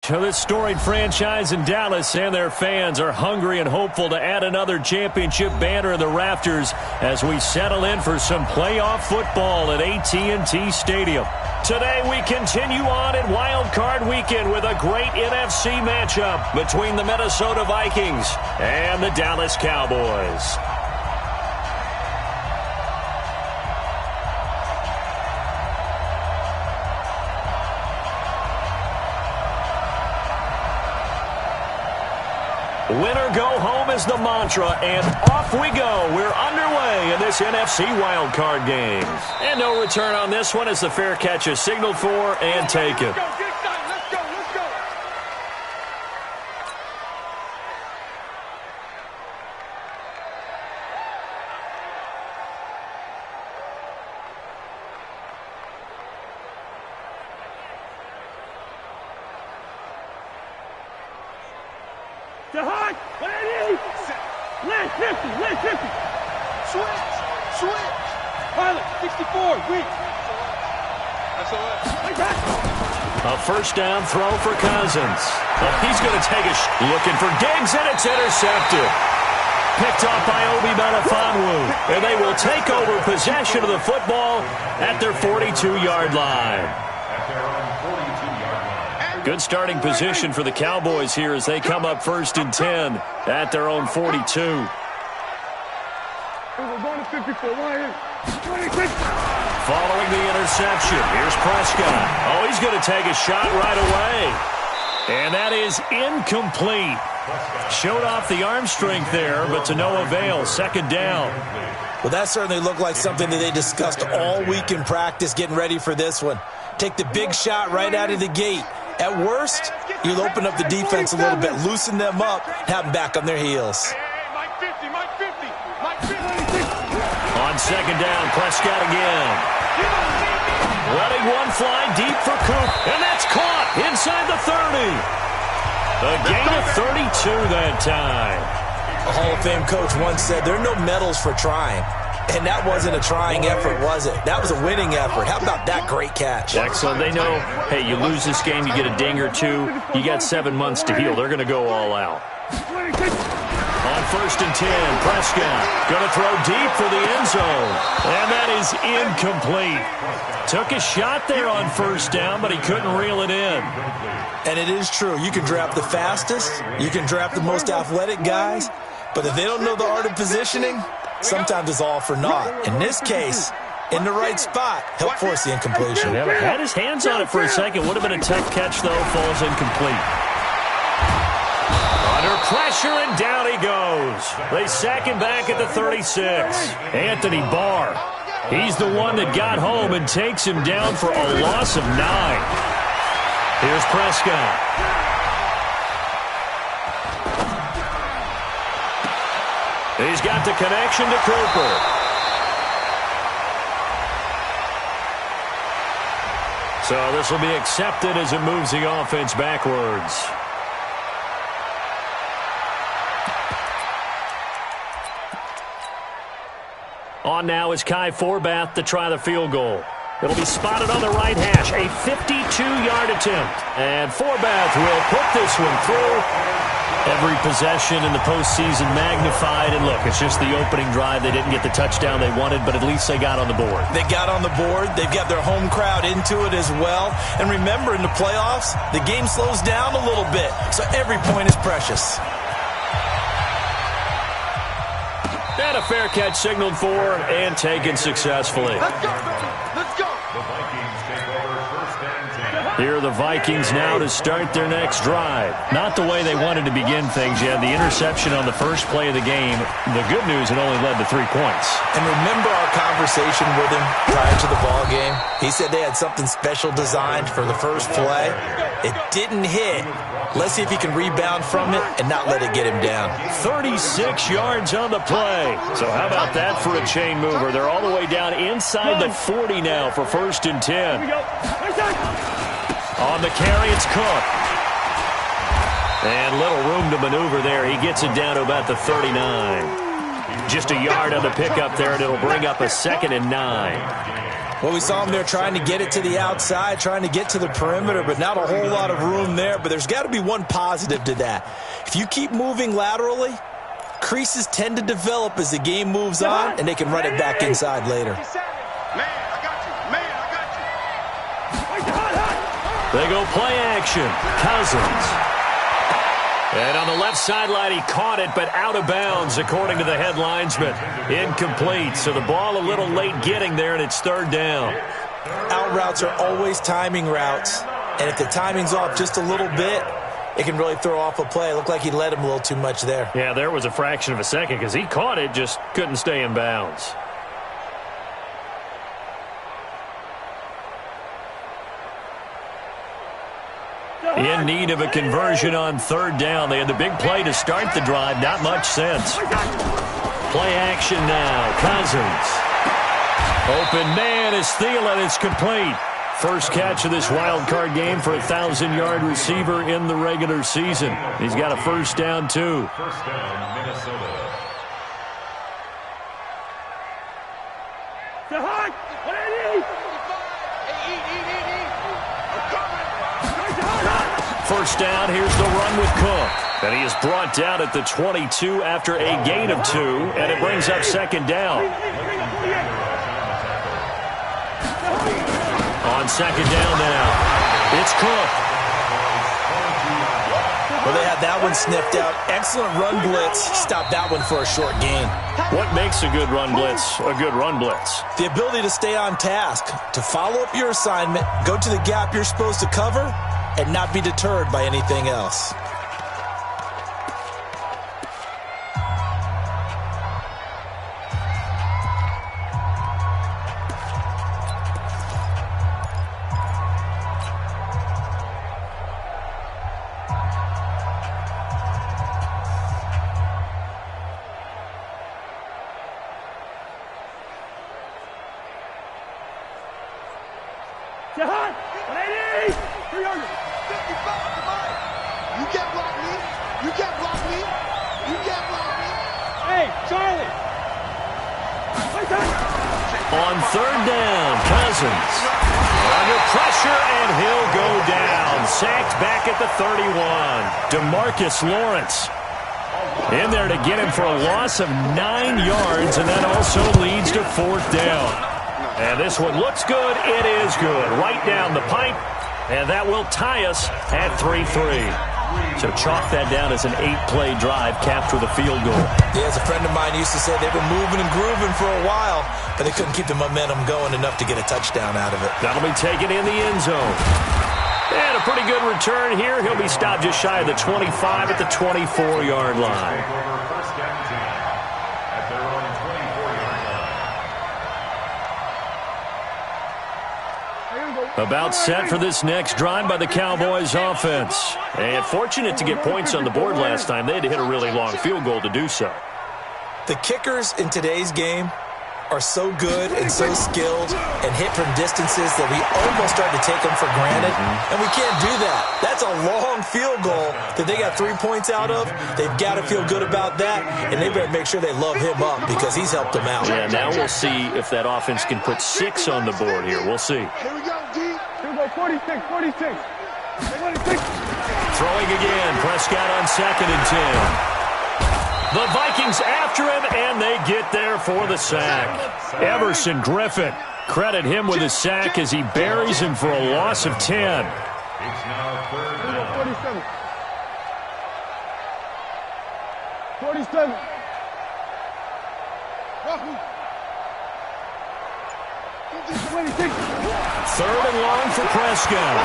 So this storied franchise in Dallas and their fans are hungry and hopeful to add another championship banner in the rafters as we settle in for some playoff football at AT&T Stadium. Today we continue on in Wild Card Weekend with a great NFC matchup between the Minnesota Vikings and the Dallas Cowboys. Winner go home is the mantra, and off we go. We're underway in this NFC wildcard game. And no return on this one as the fair catch is signaled for and taken. To Hunt, Lynch 50. Switch. Pilot, 64, weak. A first down throw for Cousins. He's going to take a looking for Diggs, and it's intercepted. Picked off by Obi Melifonwu, and they will take over possession of the football at their 42-yard line. Good starting position for the Cowboys here as they come up 1st and 10 at their own 42. Following the interception, here's Prescott. Oh, he's going to take a shot right away. And that is incomplete. Showed off the arm strength there, but to no avail. 2nd down. Well, that certainly looked like something that they discussed all week in practice getting ready for this one. Take the big shot right out of the gate. At worst, you'll open up the defense a little bit, loosen them up, have them back on their heels. On 2nd down, Prescott again. Letting one fly deep for Coop, and that's caught inside the 30. A gain of 32 that time. A Hall of Fame coach once said there are no medals for trying. And that wasn't a trying effort, was it? That was a winning effort. How about that great catch? Excellent. They know, hey, you lose this game, you get a ding or two. You got 7 months to heal. They're going to go all out. On 1st and 10, Prescott going to throw deep for the end zone. And that is incomplete. Took a shot there on 1st down, but he couldn't reel it in. And it is true. You can draft the fastest. You can draft the most athletic guys. But if they don't know the art of positioning, sometimes it's all for naught. In this case, in the right spot, helped force the incompletion. Yeah, had his hands on it for a second. Would have been a tough catch, though. Falls incomplete. Under pressure, and down he goes. They sack him back at the 36. Anthony Barr. He's the one that got home and takes him down for a loss of 9. Here's Prescott. He's got the connection to Cooper. So this will be accepted as it moves the offense backwards. On now is Kai Forbath to try the field goal. It'll be spotted on the right hash. A 52-yard attempt. And Forbath will put this one through. Every possession in the postseason magnified. And look, it's just the opening drive. They didn't get the touchdown they wanted, but at least they got on the board. They got on the board. They've got their home crowd into it as well. And remember, in the playoffs, the game slows down a little bit. So every point is precious. And a fair catch signaled for and taken successfully. Let's go. Here are the Vikings now to start their next drive. Not the way they wanted to begin things yet. The interception on the first play of the game. The good news, it only led to 3 points. And remember our conversation with him prior to the ball game? He said they had something special designed for the first play. It didn't hit. Let's see if he can rebound from it and not let it get him down. 36 yards on the play. So how about that for a chain mover? They're all the way down inside the 40 now for 1st and 10. On the carry, it's Cook. And little room to maneuver there. He gets it down to about the 39. Just a yard on the pickup there, and it'll bring up a 2nd and 9. Well, we saw him there trying to get it to the outside, trying to get to the perimeter, but not a whole lot of room there. But there's got to be one positive to that. If you keep moving laterally, creases tend to develop as the game moves on, and they can run it back inside later. They go play action. Cousins. And on the left sideline, he caught it, but out of bounds, according to the head linesman. Incomplete, so the ball a little late getting there, and it's third down. Out routes are always timing routes, and if the timing's off just a little bit, it can really throw off a play. It looked like he led him a little too much there. Yeah, there was a fraction of a second because he caught it, just couldn't stay in bounds. In need of a conversion on third down. They had the big play to start the drive. Not much sense. Play action now. Cousins. Open man is Thielen. It's complete. First catch of this wild card game for a 1,000-yard receiver in the regular season. He's got a first down, too. First down, Minnesota. First down, here's the run with Cook. And he is brought down at the 22 after a gain of 2, and it brings up second down. On second down now, it's Cook. Well, they had that one sniffed out. Excellent run blitz. Stopped that one for a short gain. What makes a good run blitz a good run blitz? The ability to stay on task, to follow up your assignment, go to the gap you're supposed to cover, and not be deterred by anything else. On third down, Cousins. Under pressure, and he'll go down. Sacked back at the 31. DeMarcus Lawrence in there to get him for a loss of 9 yards, and that also leads to fourth down. And this one looks good. It is good. Right down the pipe, and that will tie us at 3-3. So chalk that down as an 8-play drive capped with a field goal. Yeah, as a friend of mine used to say, they were moving and grooving for a while, but they couldn't keep the momentum going enough to get a touchdown out of it. That'll be taken in the end zone. And a pretty good return here. He'll be stopped just shy of the 25 at the 24-yard line. About set for this next drive by the Cowboys offense. And fortunate to get points on the board last time. They had to hit a really long field goal to do so. The kickers in today's game are so good and so skilled and hit from distances that we almost start to take them for granted. And we can't do that. That's a long field goal that they got 3 points out of. They've got to feel good about that, and they better make sure they love him up because he's helped them out. Yeah, now we'll see if that offense can put 6 on the board here. We'll see. Here we go, D. Here we go, 46. Throwing again, Prescott on 2nd and 10. The Vikings after him, and they get there for the sack. Everson Griffin, credit him with a sack as he buries him for a loss of 10. It's now third down. 47. Third and long for Prescott.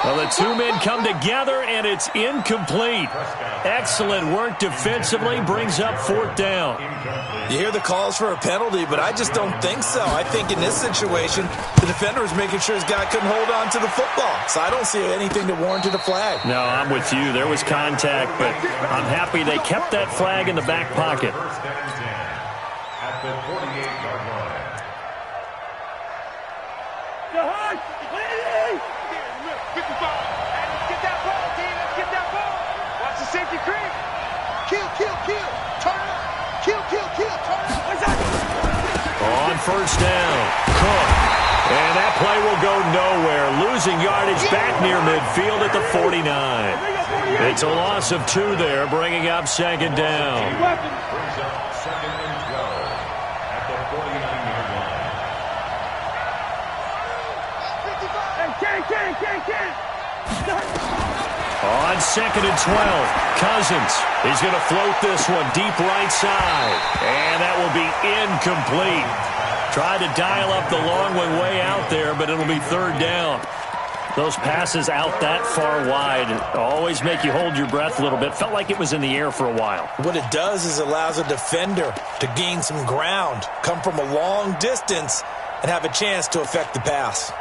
Well, the two men come together, and it's incomplete. Excellent work defensively, brings up fourth down. You hear the calls for a penalty, but I just don't think so. I think in this situation, the defender was making sure his guy couldn't hold on to the football. So I don't see anything to warrant a flag. No, I'm with you. There was contact, but I'm happy they kept that flag in the back pocket. First down and 10 at the 48-yard line. Get that ball, team. Let's get that ball. Watch the safety creep. Kill. Turn it. Kill. Turn it. On first down. Cook. And that play will go nowhere. Losing yardage back near midfield at the 49. It's a loss of 2 there, bringing up second down. Brings up second and 12 at the 49-yard line. On second and 12, Cousins. He's going to float this one deep right side. And that will be incomplete. Tried to dial up the long one way out there, but it'll be third down. Those passes out that far wide always make you hold your breath a little bit. Felt like it was in the air for a while. What it does is allows a defender to gain some ground, come from a long distance, and have a chance to affect the pass.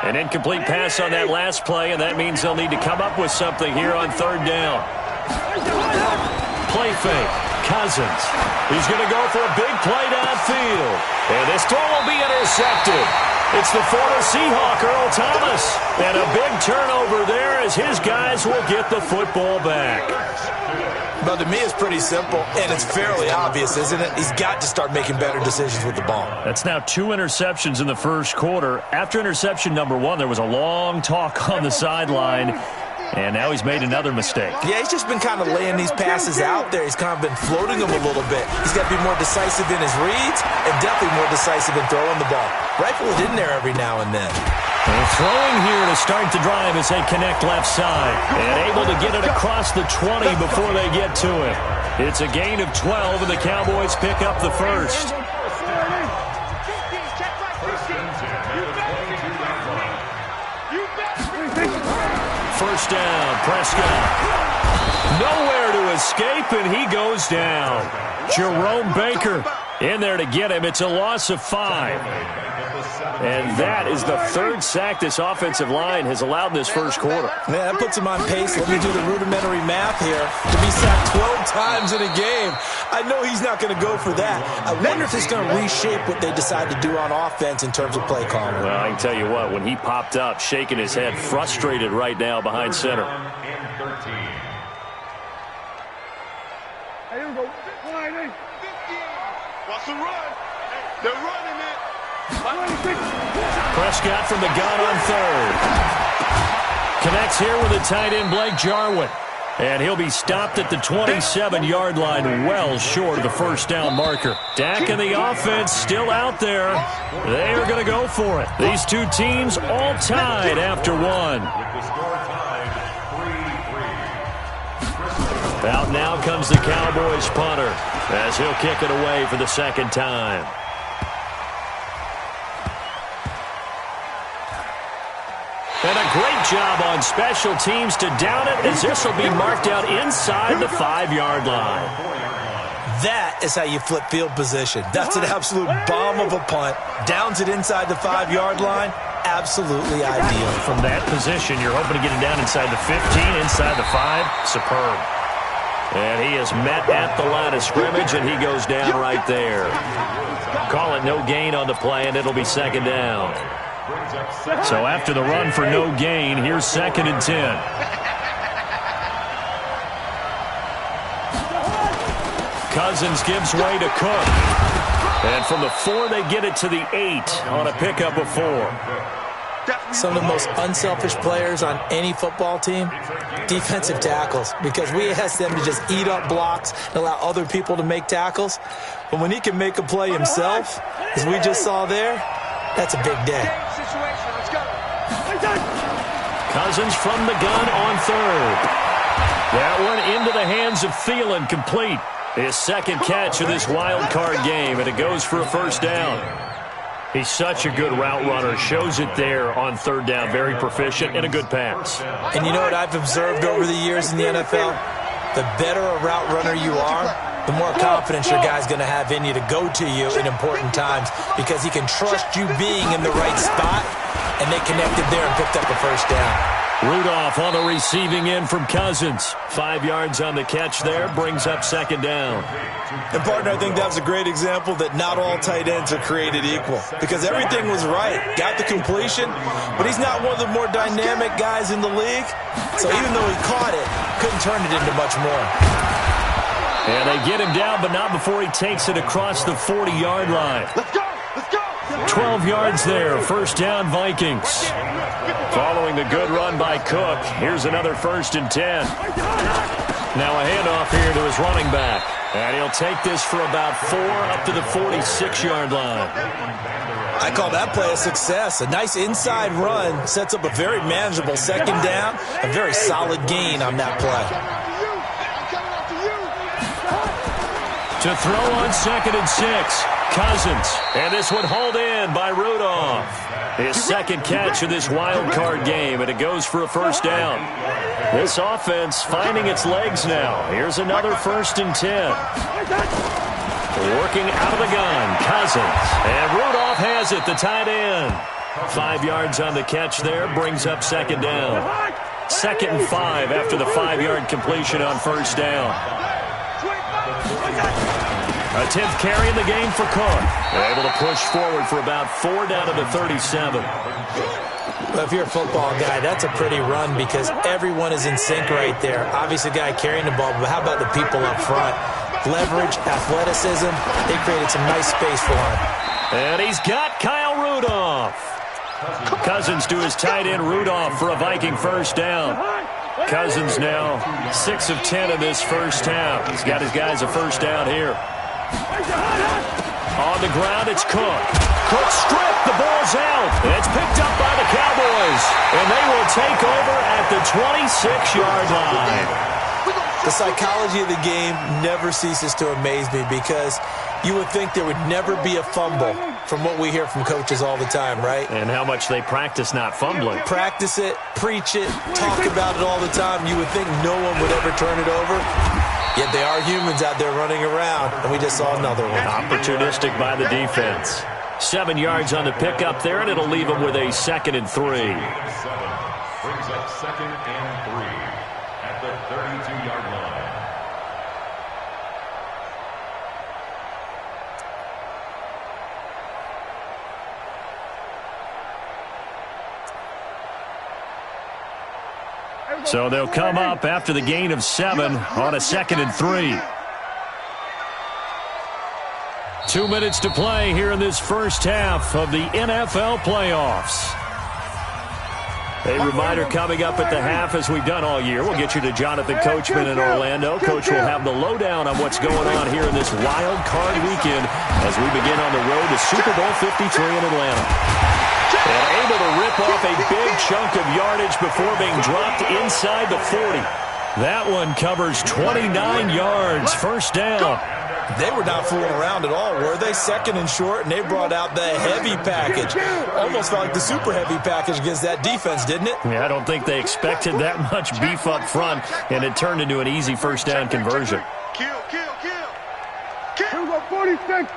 An incomplete pass on that last play, and that means they'll need to come up with something here on third down. Play fake. Cousins. He's going to go for a big play downfield. And this throw will be intercepted. It's the former Seahawk, Earl Thomas. And a big turnover there as his guys will get the football back. But to me, it's pretty simple, and it's fairly obvious, isn't it? He's got to start making better decisions with the ball. That's now 2 interceptions in the first quarter. After interception number 1, there was a long talk on the sideline. And now he's made another mistake. Yeah, he's just been kind of laying these passes out there. He's kind of been floating them a little bit. He's got to be more decisive in his reads and definitely more decisive in throwing the ball. Rifle it in there every now and then. And throwing here to start the drive as they connect left side. And able to get it across the 20 before they get to it. It's a gain of 12, and the Cowboys pick up the first. First down, Prescott. Nowhere to escape, and he goes down. Jerome Baker in there to get him. It's a loss of 5. And that is the 3rd sack this offensive line has allowed in this first quarter. Yeah, that puts him on pace. Let me do the rudimentary math here. To be sacked 12 times in a game, I know he's not going to go for that. I wonder if it's going to reshape what they decide to do on offense in terms of play calling. Well, I can tell you what, when he popped up, shaking his head, frustrated right now behind center. Hey, here we go. Watch the run. They're running it. Prescott from the gun on 3rd. Connects here with the tight end Blake Jarwin. And he'll be stopped at the 27-yard line, well short of the first down marker. Dak and the offense still out there. They are going to go for it. These two teams all tied after 1. Out now comes the Cowboys punter as he'll kick it away for the second time. And a great job on special teams to down it, as this will be marked out inside the 5-yard line. That is how you flip field position. That's an absolute bomb of a punt. Downs it inside the 5-yard line. Absolutely ideal. From that position, you're hoping to get it down inside the 15, inside the 5. Superb. And he is met at the line of scrimmage, and he goes down right there. Call it no gain on the play, and it'll be second down. So after the run for no gain, here's second and 10. Cousins gives way to Cook. And from the 4, they get it to the 8 on a pickup of 4. Some of the most unselfish players on any football team, defensive tackles, because we ask them to just eat up blocks and allow other people to make tackles. But when he can make a play himself, as we just saw there, that's a big day. Cousins from the gun on 3rd. That one into the hands of Thielen, complete. His second catch of this wild card game, and it goes for a first down. He's such a good route runner. Shows it there on 3rd down. Very proficient and a good pass. And you know what I've observed over the years in the NFL? The better a route runner you are, the more confidence your guy's going to have in you to go to you in important times, because he can trust you being in the right spot, and they connected there and picked up a first down. Rudolph on the receiving end from Cousins. 5 yards on the catch there, brings up second down. And, partner, I think that was a great example that not all tight ends are created equal, because everything was right. Got the completion, but he's not one of the more dynamic guys in the league. So even though he caught it, couldn't turn it into much more. And they get him down, but not before he takes it across the 40-yard line. Let's go. Let's go. 12 yards there. First down, Vikings. Following the good run by Cook, here's another 1st and 10. Now a handoff here to his running back. And he'll take this for about 4 up to the 46-yard line. I call that play a success. A nice inside run sets up a very manageable 2nd down. A very solid gain on that play. To throw on 2nd and 6, Cousins. And this one hauled in by Rudolph. His 2nd catch of this wild card game, and it goes for a 1st down. This offense finding its legs now. Here's another 1st and 10. Working out of the gun, Cousins. And Rudolph has it, the tight end. 5 yards on the catch there, brings up 2nd down. 2nd and 5 after the 5-yard completion on 1st down. A 10th carry in the game for Cook. Able to push forward for about 4 down to the 37. Well, if you're a football guy, that's a pretty run because everyone is in sync right there. Obviously, the guy carrying the ball, but how about the people up front? Leverage, athleticism, they created some nice space for him. And he's got Kyle Rudolph. Cousins to his tight end Rudolph for a Viking 1st down. Cousins now 6 of 10 in this 1st half. He's got his guys a 1st down here. On the ground, it's Cook. Cook stripped. The ball's out. And it's picked up by the Cowboys. And they will take over at the 26-yard line. The psychology of the game never ceases to amaze me because you would think there would never be a fumble from what we hear from coaches all the time, right? And how much they practice not fumbling. Practice it, preach it, talk about it all the time. You would think no one would ever turn it over. Yet they are humans out there running around, and we just saw another one. Opportunistic by the defense. 7 yards on the pickup there, and it'll leave them with a 2nd and 3. Brings up 2nd and 3 at the 32-yard line. So they'll come up after the gain of 7 on a 2nd and 3. 2 minutes to play here in this 1st half of the NFL playoffs. A reminder coming up at the half, as we've done all year. We'll get you to Jonathan Coachman in Orlando. Coach will have the lowdown on what's going on here in this wild card weekend as we begin on the road to Super Bowl 53 in Atlanta. And able to rip off a big chunk of yardage before being dropped inside the 40. That one covers 29 yards. 1st down. They were not fooling around at all, were they? 2nd and short, and they brought out the heavy package. Almost felt like the super heavy package against that defense, didn't it? Yeah, I don't think they expected that much beef up front, and it turned into an easy 1st down conversion. Kill. 46.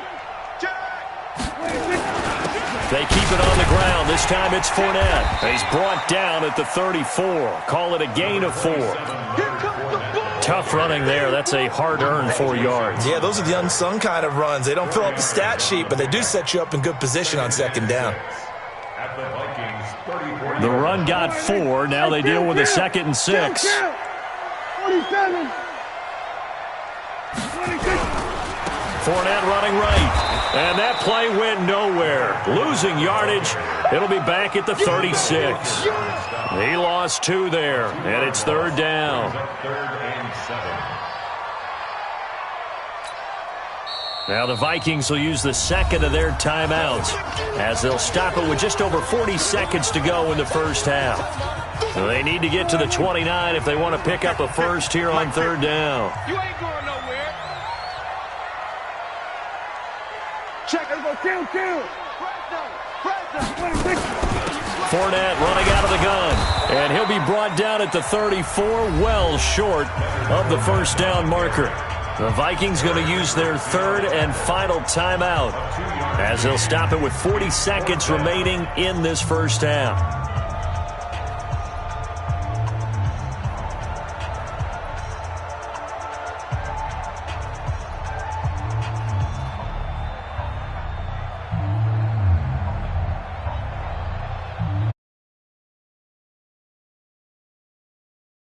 They keep it on the ground. This time it's Fournette. He's brought down at the 34. Call it a gain of 4. Tough running there. That's a hard-earned 4 yards. Yeah, those are the unsung kind of runs. They don't fill up the stat sheet, but they do set you up in good position on 2nd down. The run got 4. Now they deal with a 2nd and 6. 47. Fournette running right. And that play went nowhere. Losing yardage. It'll be back at the 36. He lost 2 there, and it's 3rd down. Now the Vikings will use the 2nd of their timeouts as they'll stop it with just over 40 seconds to go in the 1st half. So they need to get to the 29 if they want to pick up a 1st here on 3rd down. You ain't going nowhere. Check it. Kill. Fournette running out of the gun. And he'll be brought down at the 34, well short of the 1st down marker. The Vikings going to use their 3rd and final timeout as they'll stop it with 40 seconds remaining in this 1st half.